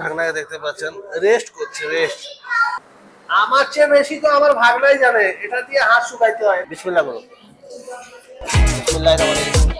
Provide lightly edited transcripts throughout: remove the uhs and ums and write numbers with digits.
ভাগনাকে দেখতে পাচ্ছেন রেস্ট করছে রেস্ট। আমার চেয়ে বেশি তো আমার ভাগনাই জানে এটা দিয়ে হাত শুকাইতে হয়। বিসমিল্লাহ করো। বিসমিল্লাহির রহমানির রহিম।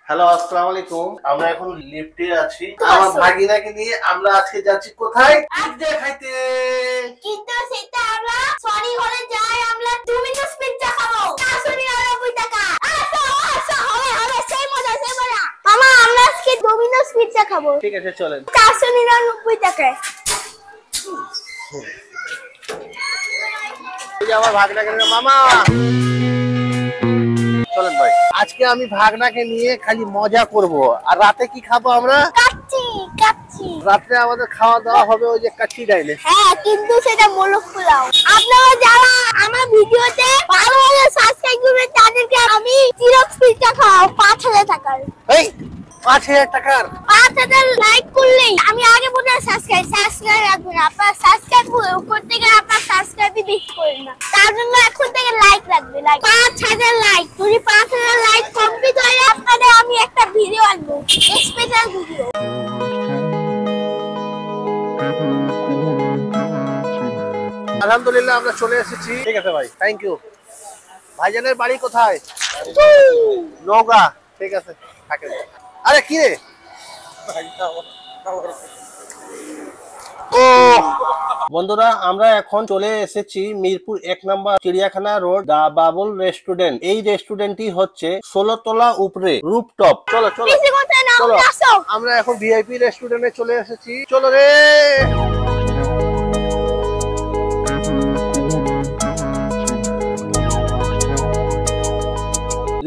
হ্যালো আসসালামু আলাইকুম। আমরা এখন লিফটে আছি আমার ভাগিনাকে নিয়ে। আমরা আজকে যাচ্ছি কোথায়? পিৎজা খাইতে। কিন্তু সেটা আমরা সরি হলে যাই আমরা ডোমিনোস পিৎজা খাবো 499 টাকা। আচ্ছা হবে সেই মজা মামা আমরা আজকে ডোমিনোস পিৎজা খাবো। ঠিক আছে চলেন। 499 টাকায়। এই যে আমার ভাগনাকে নিয়ে মামা চলেন ভাই। আজকে আমি ভাগনাকে নিয়ে খালি মজা করব। আর রাতে কি খাবো আমরা? কাচ্চি। রাতে আমাদের খাওয়া দাওয়া হবে ওই যে কাচ্চি ডাইলে। হ্যাঁ কিন্তু সেটা মোলক পোলাও। আপনারা যারা আমার ভিডিওতে ভালোভাবে সাবস্ক্রাইব করবেন তাদেরকে আমি চিরক্স পিৎজা খাওয়াবো 5000 টাকার। এই 5000 টাকার 5000 লাইক করলেই আমি আগে বলে সাবস্ক্রাইব রাখবেন। আপনারা সাবস্ক্রাইব করতে গেলে আপনারা সাবস্ক্রাইবই বেশি করেন না, তার জন্য এখন থেকে লাইক রাখবে। Like 5000 like. যদি 5000 লাইক কমপ্লিট হয় আপনাদের আমি একটা ভিডিও আনবো, স্পেশাল ভিডিও। আলহামদুলিল্লাহ আমরা চলে এসেছি। ঠিক আছে ভাই, থ্যাংক ইউ। ভাইজানের বাড়ি কোথায়? নওগাঁ। ঠিক আছে থাকেন। আরে কি রে বন্ধুরা, আমরা এখন চলে এসেছি মিরপুর 1 নম্বর চিড়িয়াখানা রোড দা বাবুল রেস্টুরেন্ট। এই রেস্টুরেন্টটি হচ্ছে 16 তলা উপরে রুফটপ। চলো চলো চলো, আমরা এখন ভিআইপি রেস্টুরেন্টে চলে এসেছি। চলো রে।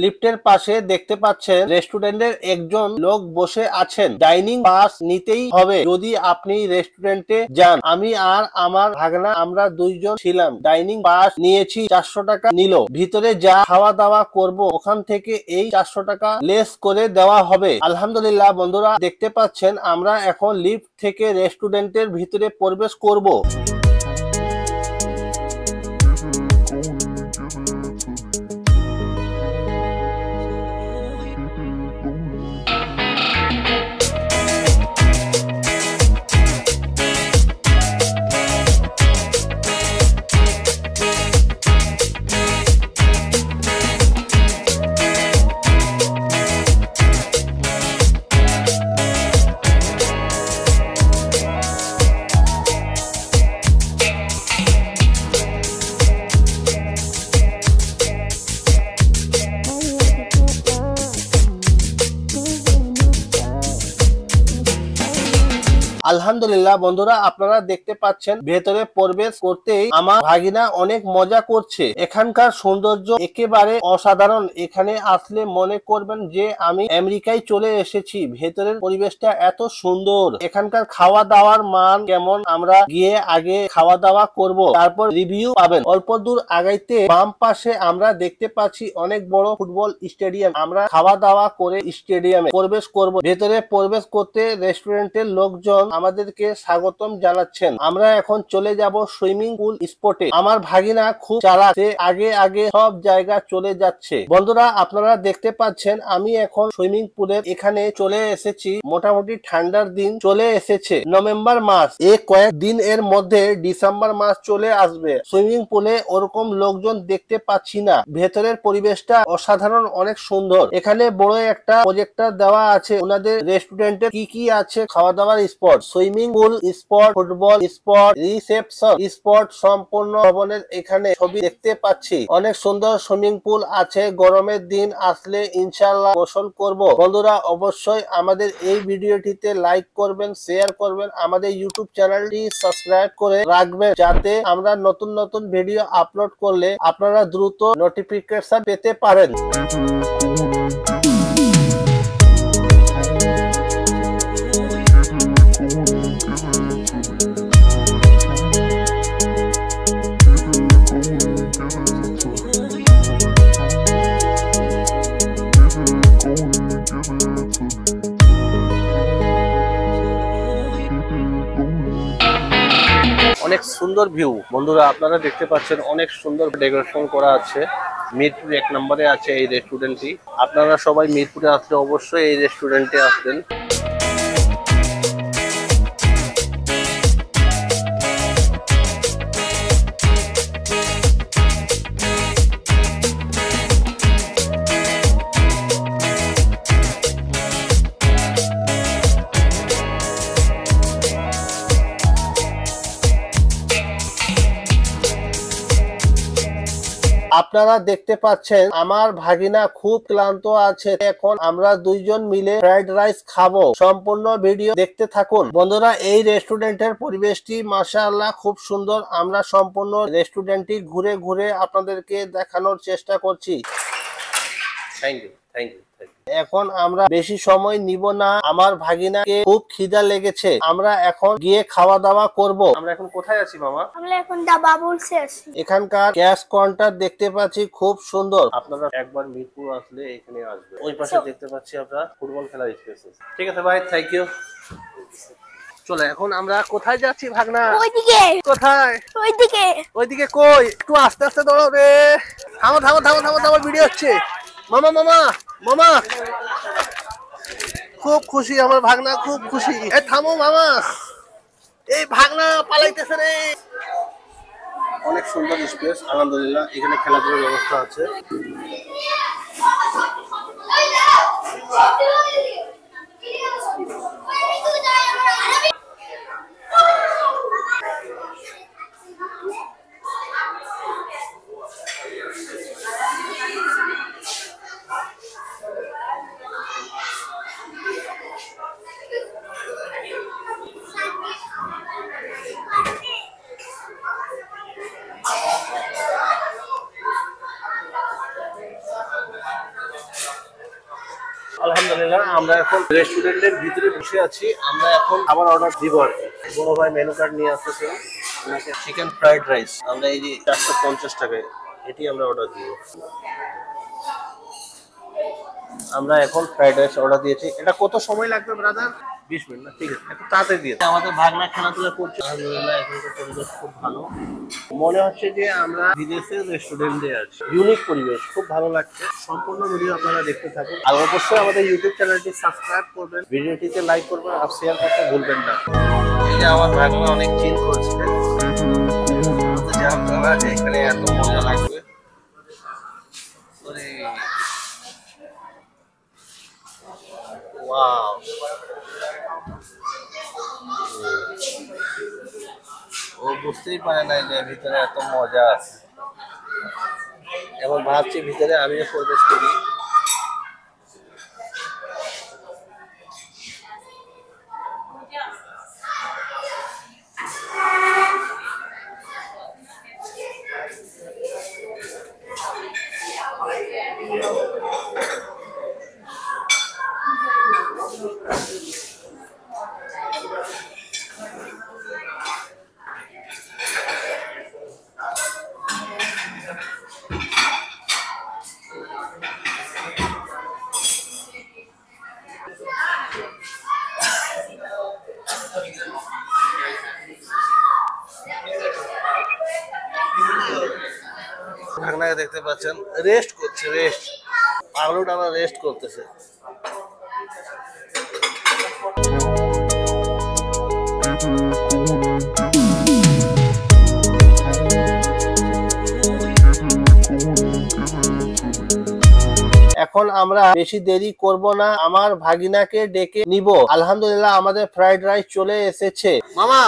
লিফটের পাশে দেখতে পাচ্ছেন রেস্টুরেন্টের একজন লোক বসে আছেন। ডাইনিং পাস নিতেই হবে যদি আপনি রেস্টুরেন্টে যান। আমি আর আমার ভাগনা আমরা দুইজন ছিলাম। ডাইনিং পাস নিয়েছি, 400 টাকা নিল। ভিতরে যা খাওয়া দাওয়া করব ওখান থেকে এই 400 টাকা লেস করে দেওয়া হবে। আলহামদুলিল্লাহ বন্ধুরা দেখতে পাচ্ছেন আমরা এখন লিফট থেকে রেস্টুরেন্টের ভিতরে প্রবেশ করব। আলহামদুলিল্লাহ বন্ধুরা আপনারা দেখতে পাচ্ছেন ভেতরে প্রবেশ করতেই আমার ভাগিনা অনেক মজা করছে। এখানকার সৌন্দর্য একেবারে অসাধারণ। এখানে আসলে মনে করবেন যে আমি আমেরিকায় চলে এসেছি। ভেতরের পরিবেশটা এত সুন্দর। এখানকার খাওয়া দাওয়ার মান কেমন আমরা গিয়ে আগে খাওয়া দাওয়া করব, তারপর রিভিউ পাবেন। অল্প দূর আগাইতে বাম পাশে আমরা দেখতে পাচ্ছি অনেক বড় ফুটবল স্টেডিয়াম। আমরা খাওয়া দাওয়া করে স্টেডিয়ামে প্রবেশ করব। ভেতরে প্রবেশ করতে রেস্টুরেন্টের লোকজন আমাদেরকে স্বাগতম জানাচ্ছেন। আমরা এখন চলে যাব সুইমিং পুল স্পটে। আমার ভাগিনা খুব চালাক, সে আগে আগে সব জায়গা চলে যাচ্ছে। বন্ধুরা আপনারা দেখতে পাচ্ছেন আমি এখন সুইমিং পুলের এখানে চলে এসেছি। মোটামুটি ঠান্ডার দিন চলে এসেছে, নভেম্বর মাস। এই কয়েকদিন এর মধ্যে ডিসেম্বর মাস চলে আসবে। সুইমিং পুলে ওরকম লোকজন দেখতে পাচ্ছি না। ভেতরের পরিবেশটা অসাধারণ, অনেক সুন্দর। এখানে বড় একটা প্রজেক্টর দেওয়া আছে ওনাদের রেস্টুরেন্টে কি কি আছে খাওয়া দাওয়ার spot, swimming pool spot, football spot, reception spot, সম্পূর্ণ ভবনের এখানে ছবি দেখতে পাচ্ছি। অনেক সুন্দর সুইমিং পুল আছে। গরমের দিন আসলে ইনশাআল্লাহ গোসল করব। বন্ধুরা অবশ্যই আমাদের এই ভিডিওটিতে লাইক করবেন, শেয়ার করবেন, আমাদের ইউটিউব চ্যানেলটি সাবস্ক্রাইব করে রাখবেন যাতে আমরা নতুন নতুন ভিডিও আপলোড করলে আপনারা দ্রুত নোটিফিকেশন পেতে পারেন। অনেক সুন্দর ভিউ। বন্ধুরা আপনারা দেখতে পাচ্ছেন অনেক সুন্দর ডেকোরেশন করা আছে। মিরপুর 1 নম্বরে আছে এই রেস্টুরেন্টটি। আপনারা সবাই মিরপুরে আসলে অবশ্যই এই রেস্টুরেন্টে আসবেন। আপনারা দেখতে পাচ্ছেন আমার ভাগিনা খুব ক্লান্ত আছে। এখন আমরা দুইজন মিলে ফ্রাইড রাইস খাবো। সম্পূর্ণ ভিডিও দেখতে থাকুন। বন্ধুরা এই রেস্টুরেন্টের পরিবেশটি মাশাআল্লাহ খুব সুন্দর। আমরা সম্পূর্ণ রেস্টুরেন্টটি ঘুরে ঘুরে আপনাদেরকে দেখানোর চেষ্টা করছি। Thank you, thank you. এখন আমরা বেশি সময় নিব না। আমার ভাগিনাকে খুব খিদা লেগেছে। আমরা এখন গিয়ে খাওয়া দাওয়া করব। আমরা এখন কোথায় আছি মামা? আমরা এখন দা বাবুলসে আছি। এখানকার ক্যাশ কাউন্টার দেখতে পাচ্ছি খুব সুন্দর। আপনারা একবার মিরপুর আসলে এখানে আসবেন। ওই পাশে দেখতে পাচ্ছি আমরা ফুটবল খেলার স্পেস। ঠিক আছে ভাই, থ্যাংক ইউ। চলো এখন আমরা কোথায় যাচ্ছি ভাগনা? ওইদিকে। কোথায়? ওইদিকে। ওইদিকে কই? একটু আস্তে আস্তে দৌড়াও রে। থামো থামো থামো থামো থামো, ভিডিও হচ্ছে। মামা মামা মামা, খুব খুশি আমার ভাগনা, খুব খুশি। এ থামো মামা, এই ভাগনা পালাইতেছে রে। অনেক সুন্দর স্পেস, আলহামদুলিল্লাহ। এখানে খেলাধুলার ব্যবস্থা আছে। আলহামদুলিল্লাহ আমরা এখন রেস্টুরেন্টের ভিতরে বসে আছি। আমরা এখন খাবার অর্ডার দিব আর কি। বড় ভাই মেনু কার্ড নিয়ে আসতেছে। ওনাকে চিকেন ফ্রাইড রাইস, আমরা এই যে 450 টাকায় এটি আমরা অর্ডার দিব। আমরা এখন ফ্রাইড রাইস অর্ডার দিয়েছি। এটা কত সময় লাগবে ব্রাদার? 20 মিনিট না? ঠিক আছে, একটু তাড়াতাড়ি দিয়ে। আমাদের ভাগনা খেলাধুলা করছে। আলহামদুলিল্লাহ এখানকার পরিবেশ খুব ভালো। মনে হচ্ছে যে আমরা বিদেশের রেস্টুরেন্টে আছি। ইউনিক পরিবেশ, খুব ভালো লাগছে। সম্পূর্ণ ভিডিও আপনারা দেখতে থাকুন। আর অবশ্যই আমাদের ইউটিউব চ্যানেলটি সাবস্ক্রাইব করবেন, ভিডিওটিতে লাইক করবেন আর শেয়ার করতে ভুলবেন না। এই যে আমার ভাগনা অনেক চিল করছে। আপনারা যে এখানে এত মজা লাগবে। ওয়াও, ও বুঝতেই পারে না যে ভিতরে এত মজা আছে। এখন ভাবছি ভিতরে আমিও প্রবেশ করি। ভাগনাকে দেখতে পাচ্ছেন রেস্ট করছে। রেস্ট, পাগলু ডানা রেস্ট করতেছে। এখন আমরা বেশি দেরি করব না, আমার ভাগিনাকে ডেকে নিব। আলহামদুলিল্লাহ আমাদের ফ্রাইড রাইস চলে এসেছে। মামা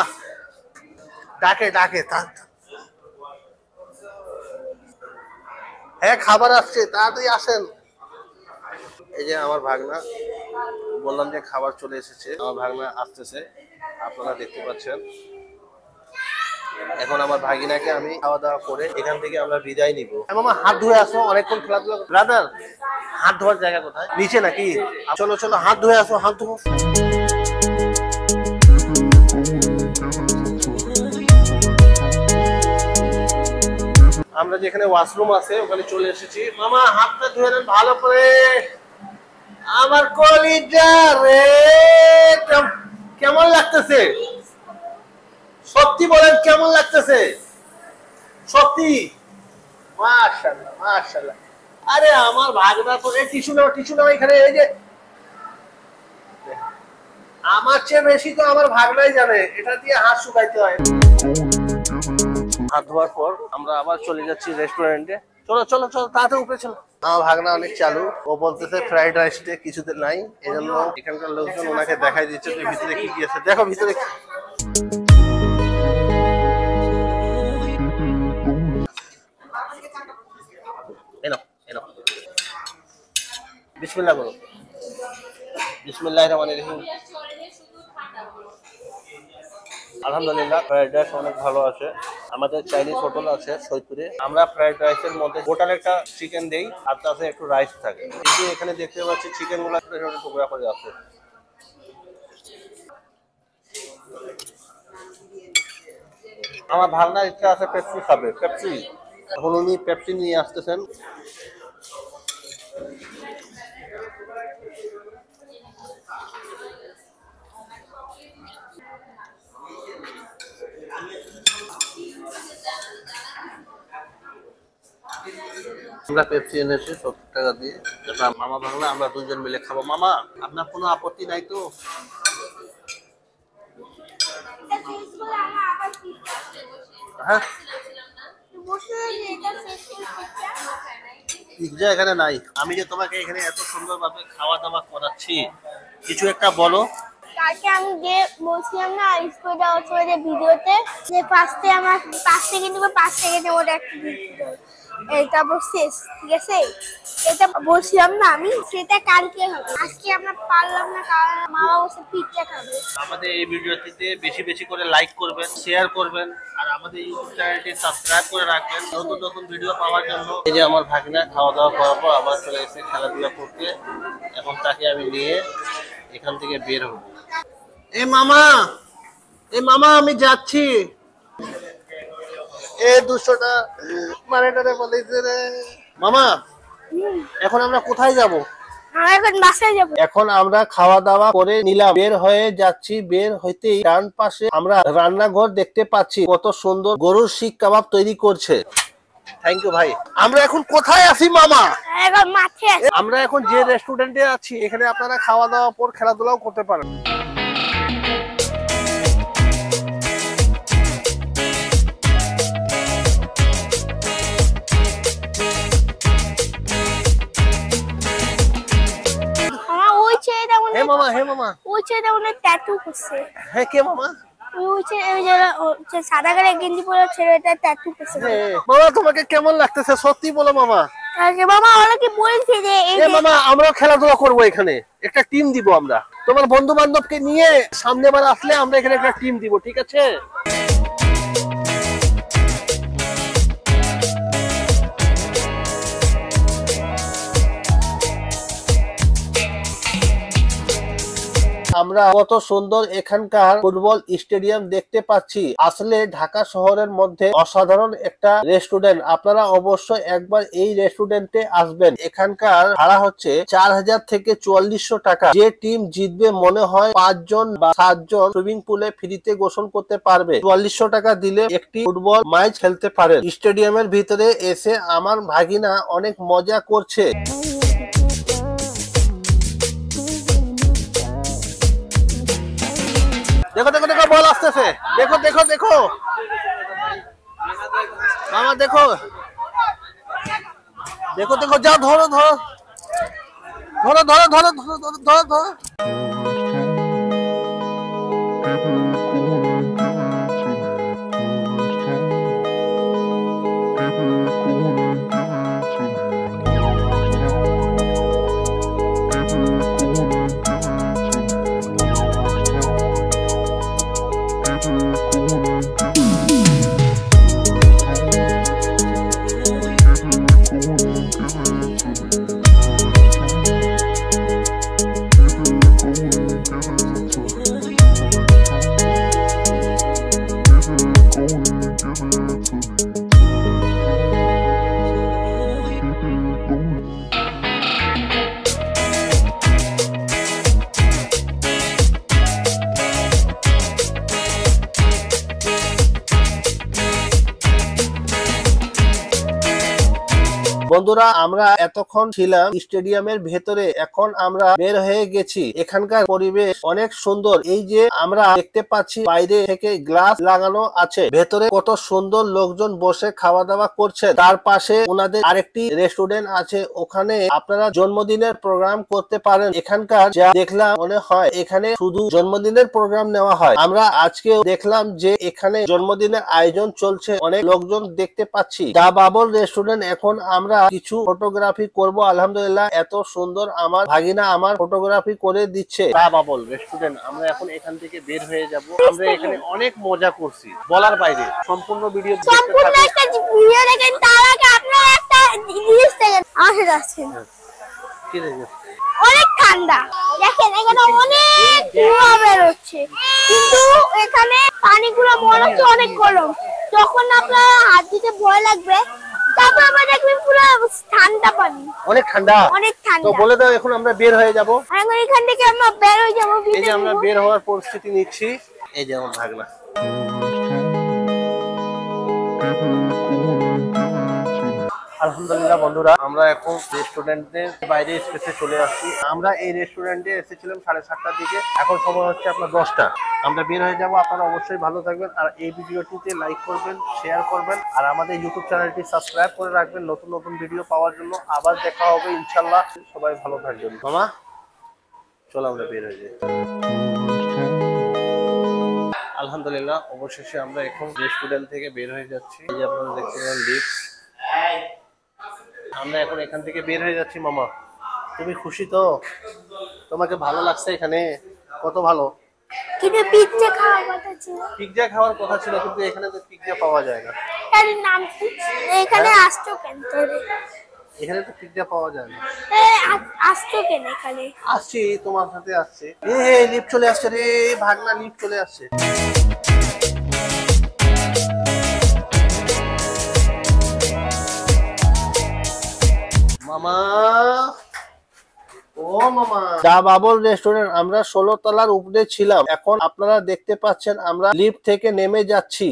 ডাকে ডাকে, হ্যাঁ খাবার আসছে, তাড়াতাড়ি আসেন। এই যে আমার ভাগনা, বললাম যে খাবার চলে এসেছে। আমার ভাগনা আসতেছে, আপনারা দেখতে পাচ্ছেন। এখন আমার ভাগিনাকে আমি খাওয়া দাওয়া করে এখান থেকে আমরা বিদায় নিব। মামা হাত ধুয়ে আসো, অনেকক্ষণ খেলাধুলা। ব্রাদার হাত ধোয়ার জায়গা কোথায়? নিচে নাকি? চলো চলো হাত ধুয়ে আসো, হাত ধোবো। আমরা যেখানে ওয়াশরুম আছে ওখানে চলে এসেছি। মামা হাতটা ধুয়ে নেন ভালো করে। আমার কলিজা রে, কেমন লাগতেছে? সত্যি বলেন কেমন লাগতেছে? সত্যি মাশাআল্লাহ মাশাআল্লাহ। আরে আমার ভাগনা তো এই টিস্যু নাও এখানে। এই যে আমার চেয়ে বেশি তো আমার ভাগনাই জানে এটা দিয়ে হাত শুকাইতে হয়। হাত ধোয়ার পর আমরা আবার চলে যাচ্ছি রেস্টুরেন্টে। চলো চলো চলো তাড়াতাড়ি উপরে চলো। আমার ভাগনা অনেক চালু, ও বলতেছে ফ্রাইড রাইসটা কিছুতে নাই, এজন্য এখানকার লোকজন ওনাকে দেখাই দিচ্ছে যে ভিতরে কি কি আছে। দেখো ভিতরে বিসমিল্লাহ করো। বিসমিল্লাহির রহমানির রহিম। আলহামদুলিল্লাহ ফ্রাইড রাইস অনেক ভালো আছে। আমাদের চাইনিজ হোটেল আছে সৈয়দপুরে, আমরা ফ্রাইড রাইসের মধ্যে টোটাল একটা চিকেন দেই আর তাতে একটু রাইস থাকে, কিন্তু এখানে দেখতে পাচ্ছি চিকেন গুলো টুকরা করে আছে। আমার ভাগনার ইচ্ছা আছে পেপসি খাবে, পেপসি। এখন উনি পেপসি নিয়ে আসতেছেন। আমরা পেপসি এনেছি 70 টাকা দিয়ে, যেটা মামা ভাগনা আমরা দুজন মিলে খাবো। মামা আপনার কোনো আপত্তি নাই তো? হ্যাঁ পিৎজা এখানে নাই। আমি যে তোমাকে এখানে এত সুন্দর ভাবে খাওয়া দাওয়া করাচ্ছি, কিছু একটা বলো। কালকে আমি যে বলছিলাম না স্কুলটা অথবা যে ভিডিওতে যে ফার্স্টে আমার 5 সেকেন্ড বা 5 সেকেন্ডের মধ্যে একটা ভিডিও এটা শেষ, ঠিক আছে? এটা বলছিলাম না আমি, সেটা কালকে হবে। আজকে আমরা পারলাম না কারণ মা বসে পিৎজা খাবে। আমাদের এই ভিডিওটিতে বেশি বেশি করে লাইক করবেন, শেয়ার করবেন আর আমাদের ইউটিউব চ্যানেলটি সাবস্ক্রাইব করে রাখবেন নতুন নতুন ভিডিও পাওয়ার জন্য। এই যে আমার ভাগনা খাওয়া দাওয়া করার পর আবার চলে এসে খেলাধুলা করতে। এখন তাকে আমি নিয়ে এখান থেকে বের হব। এ মামা আমি যাচ্ছি। এ 200টা মানেটারে বলেছে রে। মামা এখন আমরা কোথায় যাব? এখন বাসায় যাব। এখন আমরা খাওয়া দাওয়া করে নিলাম, বের হয়ে যাচ্ছি। বের হইতেই ডান পাশে আমরা রান্নাঘর দেখতে পাচ্ছি, কত সুন্দর গরুর শিক কাবাব তৈরি করছে। থ্যাংক ইউ ভাই। আমরা এখন কোথায় আছি মামা? এখন মাঠে আছি। আমরা এখন যে রেস্টুরেন্টে আছি, এখানে আপনারা খাওয়া দাওয়া পর খেলাধুলাও করতে পারেন। হে মামা ওই ছেলেটা মনে ট্যাটু করছে। হ্যাঁ কে মামা? ওই সাদা কালার গেঞ্জি পরে ছেলেটা ট্যাটু করছে। মামা তোমাকে কেমন লাগতেছে সত্যি বলো মামা? মামা ওনাকে বলছে যে মামা আমরা খেলাধুলা করবো, এখানে একটা টিম দিব আমরা। তোমার বন্ধু বান্ধবকে নিয়ে সামনেবার আসলে আমরা এখানে একটা টিম দিব, ঠিক আছে? আমরা কত সুন্দর এখানকার ফুটবল স্টেডিয়াম দেখতে পাচ্ছি। আসলে ঢাকা শহরের মধ্যে অসাধারণ একটা রেস্টুরেন্ট। আপনারা অবশ্যই একবার এই রেস্টুরেন্টে আসবেন। এখানকার ভাড়া হচ্ছে 4000 থেকে 4400 টাকা। যে টিম জিতবে মনে হয় 5 জন বা 7 জন সুইমিং পুলে ফ্রিতে গোসল করতে পারবে। 4400 টাকা দিলে একটি ফুটবল ম্যাচ খেলতে পারেন। স্টেডিয়ামের ভিতরে এসে আমার ভাগিনা অনেক মজা করছে। দেখো দেখো দেখো বল আসতেছে। দেখো দেখো দেখো মামা, দেখো দেখো দেখো, যাও ধরো ধরো ধরো ধরো ধরো ধরো ধরো ধরো। বন্ধুরা আমরা এতক্ষণ ছিলাম স্টেডিয়ামের ভেতরে, এখন আমরা বের হয়ে গেছি। এখানকার পরিবেশ অনেক সুন্দর। এই যে আমরা দেখতে পাচ্ছি বাইরে থেকে গ্লাস লাগানো আছে, ভেতরে কত সুন্দর লোকজন বসে খাওয়া দাওয়া করছে। তার পাশে ওনাদের আরেকটি রেস্টুরেন্ট আছে, ওখানে আপনারা জন্মদিনের প্রোগ্রাম করতে পারেন। এখানকার যা দেখলাম মনে হয় এখানে শুধু জন্মদিনের প্রোগ্রাম নেওয়া হয়। আমরা আজকে দেখলাম যে এখানে জন্মদিনের আয়োজন চলছে, অনেক লোকজন দেখতে পাচ্ছি। দা বাবল রেস্টুরেন্ট। এখন আমরা কিছু ফটোগ্রাফি করব। আলহামদুলিল্লাহ এত সুন্দর আমার ভাগিনা আমার ফটোগ্রাফি করে দিচ্ছে। দা বাবল রেস্টুরেন্ট। আমরা এখন এখান থেকে বের হয়ে যাব। আমরা এখানে অনেক মজা করছি বলার বাইরে। সম্পূর্ণ ভিডিও সম্পূর্ণ একটা ভিডিও দেখেন, তার আগে আপনারা একটা জিনিস দেখেন। আসে যাচ্ছে কি দেখেন, অনেক ঠান্ডা। দেখেন এখানে অনেক ধোঁয়া বের হচ্ছে, কিন্তু এখানে পানিগুলো মনে হচ্ছে অনেক গরম। যখন আপনার হাত দিতে ভয় লাগবে, তারপর আবার দেখবেন পুরো ঠান্ডা পানি, অনেক ঠান্ডা। অনেক ঠান্ডা। তো বলে দাও এখন আমরা বের হয়ে যাব। এখন এখান থেকে আমরা বের হয়ে যাব। এই যে আমরা বের হওয়ার প্রস্তুতি নিচ্ছি। এই যে আমার ভাগনা। আলহামদুলিল্লাহ বন্ধুরা, আমরা এখন রেস্টুরেন্টের বাইরে স্পেসে চলে আসছি। আমরা এই রেস্টুরেন্টে এসেছিলাম 7:30টার দিকে, এখন সময় হচ্ছে আপনার 10টা। আমরা বের হয়ে যাব। আপনারা অবশ্যই ভালো থাকবেন, আর এই ভিডিওটিতে লাইক করবেন, শেয়ার করবেন, আর আমাদের ইউটিউব চ্যানেলটি সাবস্ক্রাইব করে রাখবেন নতুন নতুন ভিডিও পাওয়ার জন্য। আবার দেখা হবে ইনশাল্লাহ। সবাই ভালো থাকবেন। মামা চলো আমরা বের হয়ে যাই। আলহামদুলিল্লাহ অবশেষে আমরা এখন রেস্টুরেন্ট থেকে বের হয়ে যাচ্ছি। এই যে আপনারা দেখতে পাচ্ছেন লিফট। আমরা এখন এখান থেকে বের হয়ে যাচ্ছি। মামা তুমি খুশি তো? তোমাকে ভালো লাগছে এখানে? কত ভালো। কিন্তু পিৎজা খাওয়ার কথা ছিল। পিৎজা খাওয়ার কথা ছিল, কিন্তু এখানে তো পিৎজা পাওয়া যায় না। এর নাম কি? এখানে আসছো কেন তোরে? এখানে তো পিৎজা পাওয়া যায় না। আসছো কেন এখানে? আসছি, তোমার সাথে আসছে। লিফট চলে আসছে রে ভাগনা, লিফট চলে আসছে। মামা, ও মামা। দা বাবল রেস্টুরেন্ট। আমরা 16 তলার উপরে ছিলাম, এখন আপনারা দেখতে পাচ্ছেন আমরা লিফট থেকে নেমে যাচ্ছি।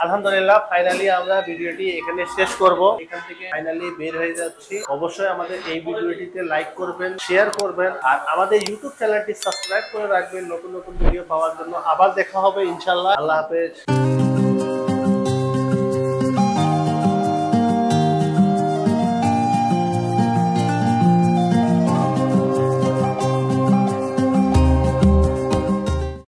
আলহামদুলিল্লাহ ফাইনালি আমরা ভিডিওটি এখানে শেষ করব। এখান থেকে ফাইনালি বের হয়ে যাচ্ছি। অবশ্যই আমাদের এই ভিডিওটিতে লাইক করবেন, শেয়ার করবেন, আর আমাদের ইউটিউব চ্যানেলটি সাবস্ক্রাইব করে রাখবেন নতুন নতুন ভিডিও পাওয়ার জন্য। আবার দেখা হবে ইনশাআল্লাহ। আল্লাহ হাফেজ।